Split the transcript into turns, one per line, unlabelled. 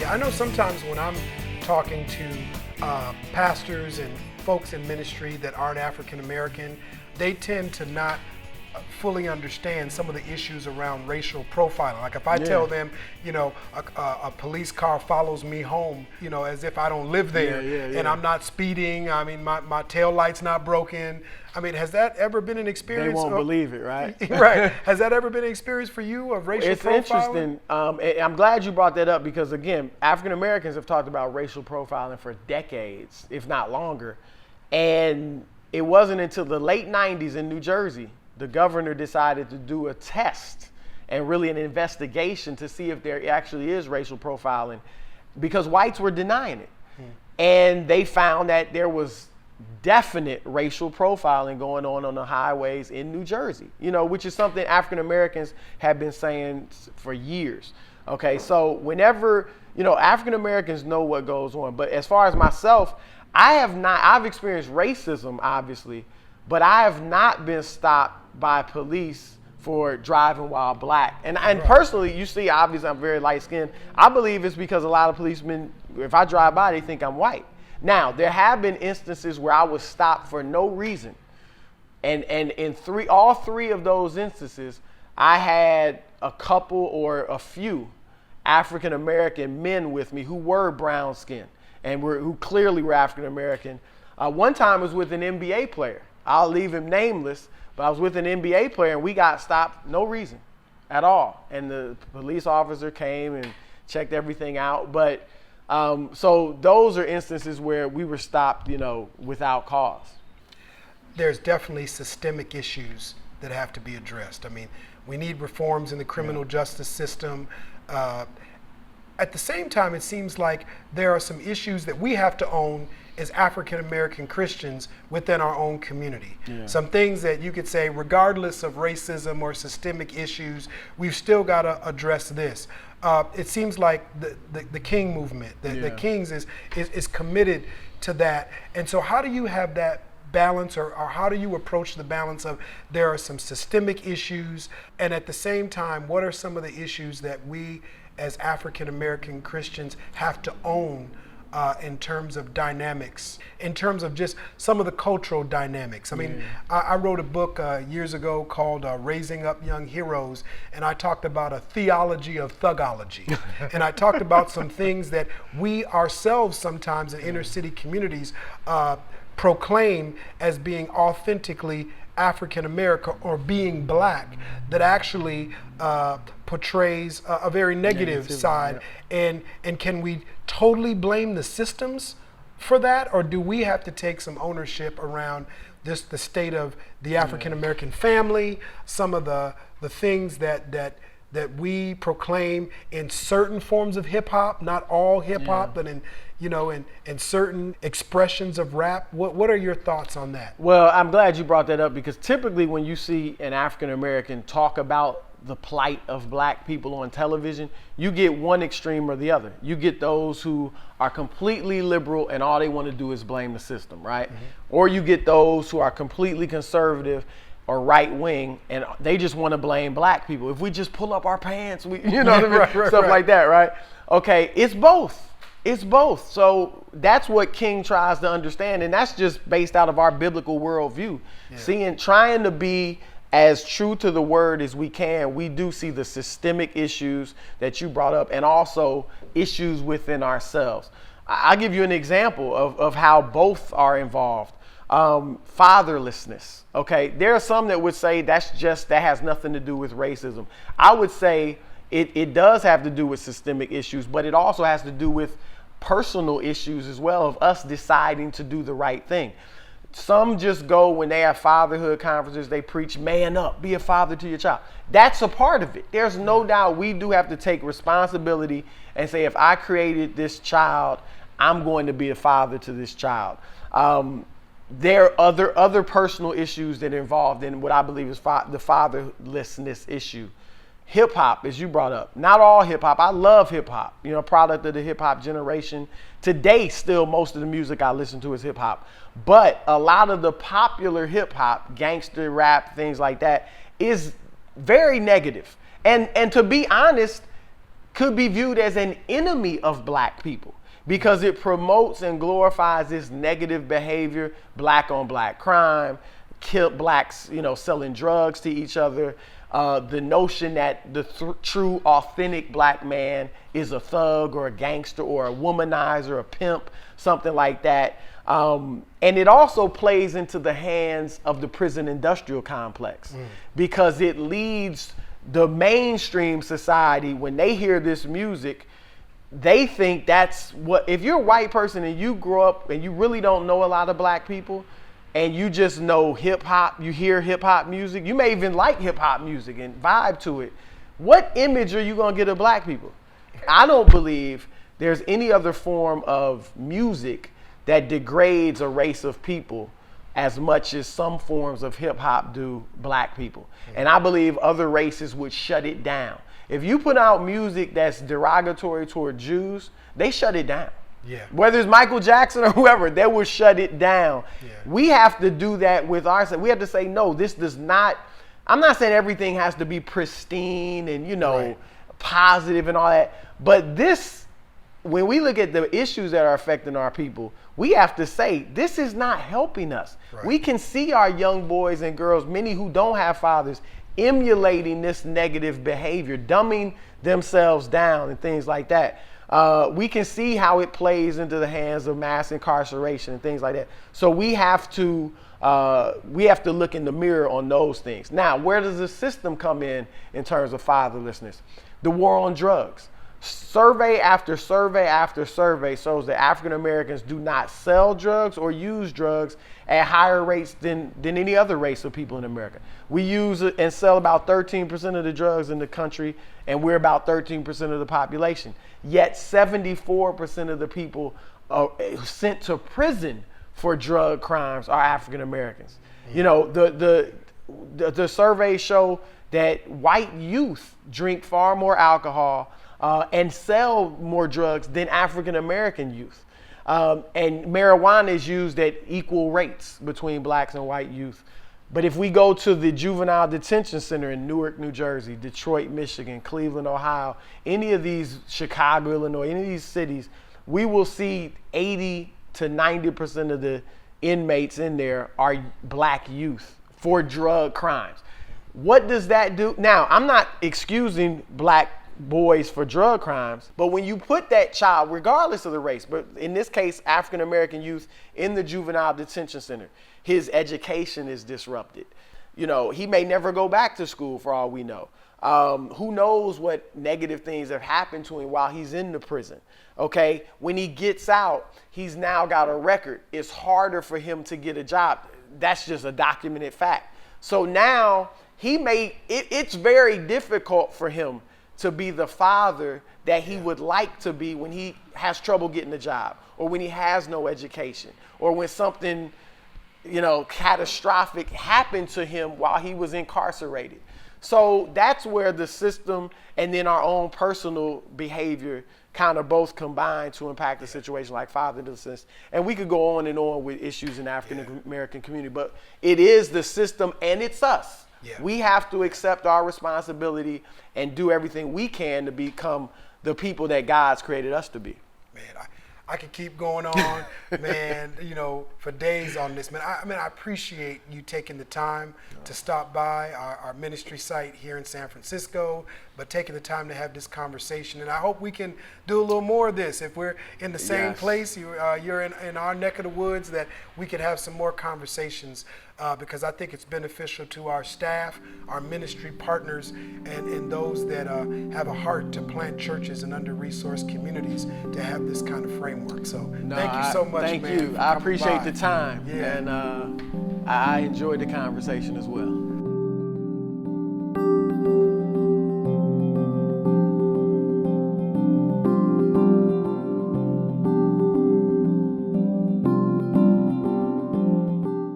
Yeah, I know sometimes when I'm talking to pastors and folks in ministry that aren't African American, they tend to not fully understand some of the issues around racial profiling. Like if I tell them, a police car follows me home, as if I don't live there, and I'm not speeding, I mean, my tail light's not broken. I mean, has that ever been an experience?
They won't believe it, right?
Right. Has that ever been an experience for you of racial profiling?
It's interesting. I'm glad you brought that up because, again, African Americans have talked about racial profiling for decades, if not longer. And it wasn't until the late 90s in New Jersey the governor decided to do a test and really an investigation to see if there actually is racial profiling because whites were denying it. And they found that there was definite racial profiling going on the highways in New Jersey, which is something African Americans have been saying for years. Okay, so whenever, African Americans know what goes on, but as far as myself, I've experienced racism, obviously, but I have not been stopped by police for driving while black. And personally, you see, obviously I'm very light skinned. I believe it's because a lot of policemen, if I drive by, they think I'm white. Now, there have been instances where I was stopped for no reason. And in all three of those instances, I had a couple or a few African American men with me who were brown skinned and who clearly were African American. One time was with an NBA player. I'll leave him nameless, but I was with an NBA player and we got stopped, no reason at all. And the police officer came and checked everything out. But so those are instances where we were stopped, without cause.
There's definitely systemic issues that have to be addressed. I mean, we need reforms in the criminal justice system. At the same time, it seems like there are some issues that we have to own as African American Christians within our own community. Some things that you could say, regardless of racism or systemic issues, we've still got to address this. It seems like the King movement, the Kings is committed to that. And so how do you have that balance, or how do you approach the balance of there are some systemic issues, and at the same time, what are some of the issues that we as African American Christians have to own in terms of dynamics, in terms of just some of the cultural dynamics? I mean, I wrote a book years ago called Raising Up Young Heroes, and I talked about a theology of thugology. And I talked about some things that we ourselves sometimes in inner city communities proclaim as being authentically African American or being black, that actually portrays a very negative side. And can we totally blame the systems for that, or do we have to take some ownership around just the state of the African American family, some of the things that we proclaim in certain forms of hip hop, not all hip hop, but in certain expressions of rap? What are your thoughts on that?
Well, I'm glad you brought that up because typically when you see an African American talk about the plight of black people on television, you get one extreme or the other. You get those who are completely liberal and all they want to do is blame the system, right? Or you get those who are completely conservative or right wing and they just want to blame black people. If we just pull up our pants, we, stuff like that, right? Okay, it's both. It's both. So that's what King tries to understand, and that's just based out of our biblical worldview. Trying to be as true to the word as we can. We do see the systemic issues that you brought up and also issues within ourselves. I'll give you an example of how both are involved. Fatherlessness. Okay, there are some that would say that has nothing to do with racism. I would say it does have to do with systemic issues, but it also has to do with personal issues as well, of us deciding to do the right thing. Some just go, when they have fatherhood conferences, they preach, man up, be a father to your child. That's a part of it. There's no doubt we do have to take responsibility and say, if I created this child, I'm going to be a father to this child. There are other personal issues that are involved in what I believe is the fatherlessness issue. Hip hop, as you brought up, not all hip hop. I love hip hop, product of the hip hop generation. Today, still most of the music I listen to is hip hop. But a lot of the popular hip hop, gangster rap, things like that, is very negative. And to be honest, could be viewed as an enemy of black people because it promotes and glorifies this negative behavior, black on black crime, kill blacks, selling drugs to each other. The notion that the true, authentic black man is a thug or a gangster or a womanizer, a pimp, something like that. And it also plays into the hands of the prison industrial complex because it leads the mainstream society, when they hear this music, they think that's what, if you're a white person and you grow up and you really don't know a lot of black people and you just know hip hop, you hear hip hop music, you may even like hip hop music and vibe to it. What image are you gonna get of black people? I don't believe there's any other form of music that degrades a race of people as much as some forms of hip hop do black people. And I believe other races would shut it down. If you put out music that's derogatory toward Jews, they shut it down.
Yeah.
Whether it's Michael Jackson or whoever, they will shut it down.
Yeah.
We have to do that with ourselves. We have to say, no, this does not, I'm not saying everything has to be pristine and,
Right.
positive and all that. But this, when we look at the issues that are affecting our people, we have to say, this is not helping us.
Right.
We can see our young boys and girls, many who don't have fathers, emulating this negative behavior, dumbing themselves down and things like that. We can see how it plays into the hands of mass incarceration and things like that. So we have to look in the mirror on those things. Now, where does the system come in terms of fatherlessness? The war on drugs. Survey after survey after survey shows that African Americans do not sell drugs or use drugs at higher rates than any other race of people in America. We use and sell about 13% of the drugs in the country, and we're about 13% of the population. Yet 74% of the people sent to prison for drug crimes are African Americans. The surveys show that white youth drink far more alcohol and sell more drugs than African American youth. And marijuana is used at equal rates between blacks and white youth. But if we go to the juvenile detention center in Newark, New Jersey, Detroit, Michigan, Cleveland, Ohio, any of these, Chicago, Illinois, any of these cities, we will see 80 to 90% of the inmates in there are black youth for drug crimes. What does that do? Now, I'm not excusing black boys for drug crimes, but when you put that child, regardless of the race, but in this case, African American youth in the juvenile detention center, his education is disrupted. He may never go back to school for all we know. Who knows what negative things have happened to him while he's in the prison. Okay, when he gets out, he's now got a record. It's harder for him to get a job. That's just a documented fact. So now it's very difficult for him to be the father that he would like to be when he has trouble getting a job, or when he has no education, or when something, catastrophic happened to him while he was incarcerated. So that's where the system and then our own personal behavior kind of both combine to impact a situation like fatherlessness. And we could go on and on with issues in the African American community, but it is the system and it's us. Yeah. We have to accept our responsibility and do everything we can to become the people that God's created us to be.
Man, I could keep going on, man, for days on this, man. I appreciate you taking the time to stop by our ministry site here in San Francisco, but taking the time to have this conversation. And I hope we can do a little more of this. If we're in the same place, you're in our neck of the woods, that we could have some more conversations because I think it's beneficial to our staff, our ministry partners, and those that have a heart to plant churches in under-resourced communities to have this kind of framework. So thank you so much, man.
Thank you. I appreciate the time, and I enjoyed the conversation as well.